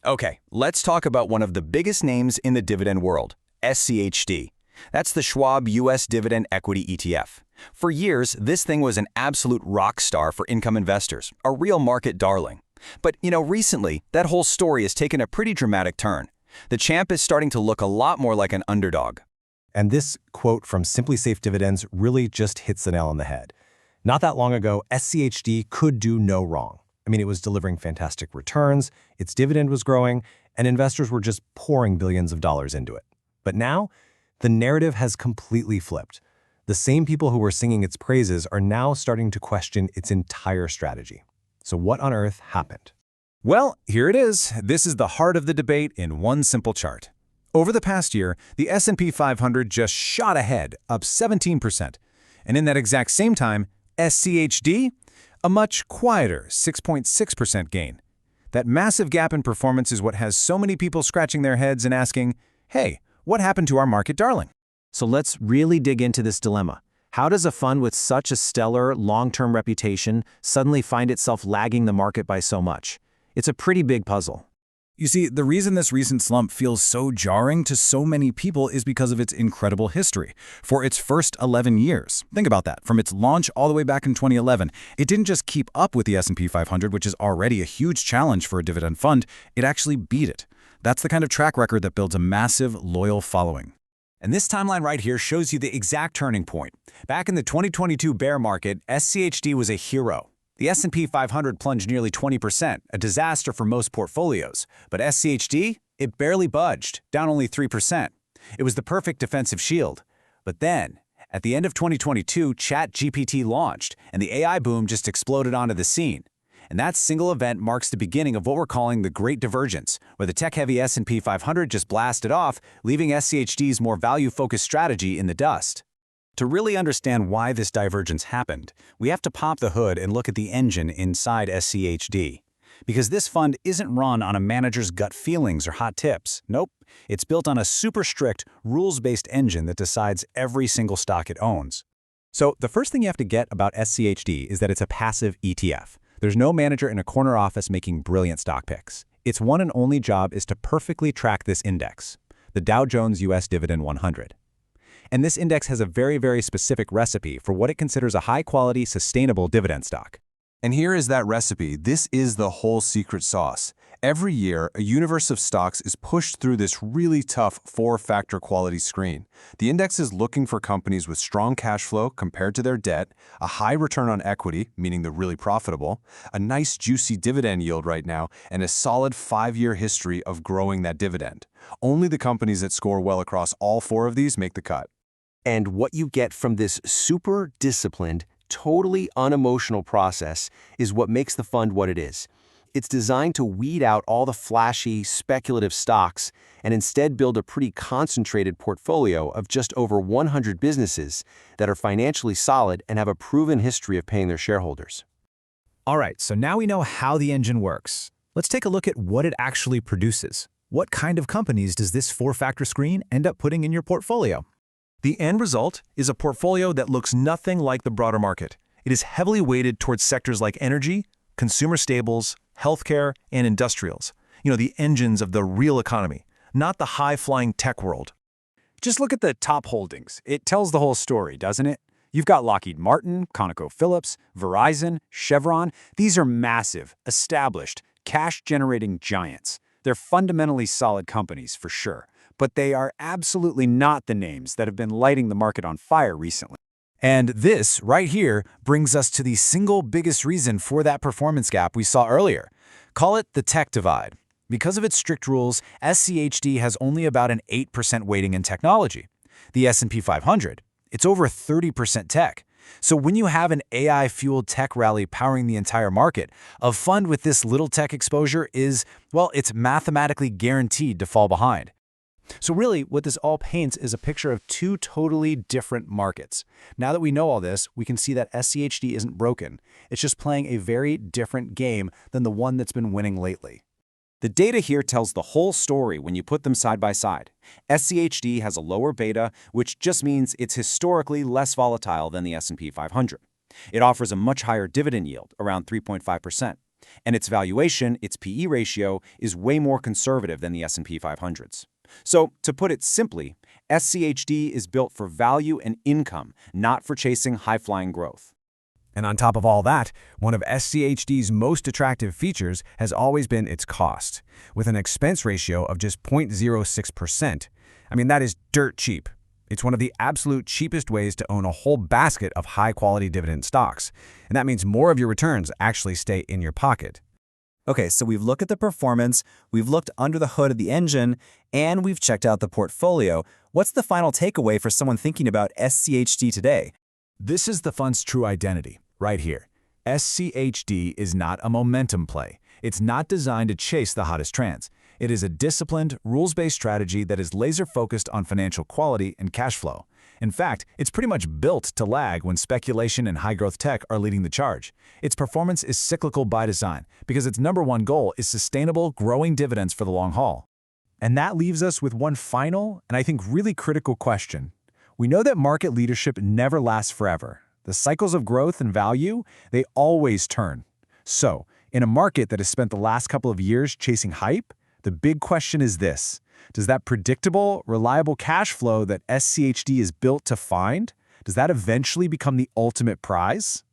Okay, let's talk about one of the biggest names in the dividend world, SCHD. That's the Schwab U.S. Dividend Equity ETF. For years, this thing was an absolute rock star for income investors, a real market darling. But, recently, that whole story has taken a pretty dramatic turn. The champ is starting to look a lot more like an underdog. And this quote from Simply Safe Dividends really just hits the nail on the head. Not that long ago, SCHD could do no wrong. It was delivering fantastic returns, its dividend was growing, and investors were just pouring billions of dollars into it. But now, the narrative has completely flipped. The same people who were singing its praises are now starting to question its entire strategy. So what on earth happened? Well, here it is. This is the heart of the debate in one simple chart. Over the past year, the S&P 500 just shot ahead, up 17%. And in that exact same time, SCHD, a much quieter 6.6% gain. That massive gap in performance is what has so many people scratching their heads and asking, hey, what happened to our market darling? So let's really dig into this dilemma. How does a fund with such a stellar, long-term reputation suddenly find itself lagging the market by so much? It's a pretty big puzzle. You see, the reason this recent slump feels so jarring to so many people is because of its incredible history. For its first 11 years, think about that, from its launch all the way back in 2011, it didn't just keep up with the S&P 500, which is already a huge challenge for a dividend fund, it actually beat it. That's the kind of track record that builds a massive, loyal following. And this timeline right here shows you the exact turning point. Back in the 2022 bear market, SCHD was a hero. The S&P 500 plunged nearly 20%, a disaster for most portfolios. But SCHD, it barely budged, down only 3%. It was the perfect defensive shield. But then, at the end of 2022, ChatGPT launched, and the AI boom just exploded onto the scene. And that single event marks the beginning of what we're calling the Great Divergence, where the tech-heavy S&P 500 just blasted off, leaving SCHD's more value-focused strategy in the dust. To really understand why this divergence happened, we have to pop the hood and look at the engine inside SCHD. Because this fund isn't run on a manager's gut feelings or hot tips. Nope, it's built on a super strict, rules-based engine that decides every single stock it owns. So the first thing you have to get about SCHD is that it's a passive ETF. There's no manager in a corner office making brilliant stock picks. Its one and only job is to perfectly track this index, the Dow Jones U.S. Dividend 100. And this index has a very, very specific recipe for what it considers a high-quality, sustainable dividend stock. And here is that recipe. This is the whole secret sauce. Every year, a universe of stocks is pushed through this really tough four-factor quality screen. The index is looking for companies with strong cash flow compared to their debt, a high return on equity, meaning they're really profitable, a nice juicy dividend yield right now, and a solid 5-year history of growing that dividend. Only the companies that score well across all four of these make the cut. And what you get from this super disciplined, totally unemotional process is what makes the fund what it is. It's designed to weed out all the flashy, speculative stocks and instead build a pretty concentrated portfolio of just over 100 businesses that are financially solid and have a proven history of paying their shareholders. All right, so now we know how the engine works. Let's take a look at what it actually produces. What kind of companies does this four-factor screen end up putting in your portfolio? The end result is a portfolio that looks nothing like the broader market. It is heavily weighted towards sectors like energy, consumer staples, healthcare, and industrials. The engines of the real economy, not the high-flying tech world. Just look at the top holdings. It tells the whole story, doesn't it? You've got Lockheed Martin, ConocoPhillips, Verizon, Chevron. These are massive, established, cash-generating giants. They're fundamentally solid companies, for sure. But they are absolutely not the names that have been lighting the market on fire recently. And this, right here, brings us to the single biggest reason for that performance gap we saw earlier. Call it the tech divide. Because of its strict rules, SCHD has only about an 8% weighting in technology. The S&P 500, it's over 30% tech. So when you have an AI-fueled tech rally powering the entire market, a fund with this little tech exposure is, well, it's mathematically guaranteed to fall behind. So really, what this all paints is a picture of two totally different markets. Now that we know all this, we can see that SCHD isn't broken. It's just playing a very different game than the one that's been winning lately. The data here tells the whole story when you put them side by side. SCHD has a lower beta, which just means it's historically less volatile than the S&P 500. It offers a much higher dividend yield, around 3.5%. and its valuation, its PE ratio, is way more conservative than the S&P 500's. So, to put it simply, SCHD is built for value and income, not for chasing high-flying growth. And on top of all that, one of SCHD's most attractive features has always been its cost, with an expense ratio of just 0.06%. I mean, that is dirt cheap. It's one of the absolute cheapest ways to own a whole basket of high-quality dividend stocks, and that means more of your returns actually stay in your pocket. Okay, so we've looked at the performance, we've looked under the hood of the engine, and we've checked out the portfolio. What's the final takeaway for someone thinking about SCHD today? This is the fund's true identity, right here. SCHD is not a momentum play. It's not designed to chase the hottest trends. It is a disciplined, rules-based strategy that is laser-focused on financial quality and cash flow. In fact, it's pretty much built to lag when speculation and high-growth tech are leading the charge. Its performance is cyclical by design because its #1 goal is sustainable, growing dividends for the long haul. And that leaves us with one final, and I think really critical question. We know that market leadership never lasts forever. The cycles of growth and value, they always turn. So, in a market that has spent the last couple of years chasing hype, the big question is this: does that predictable, reliable cash flow that SCHD is built to find, does that eventually become the ultimate prize?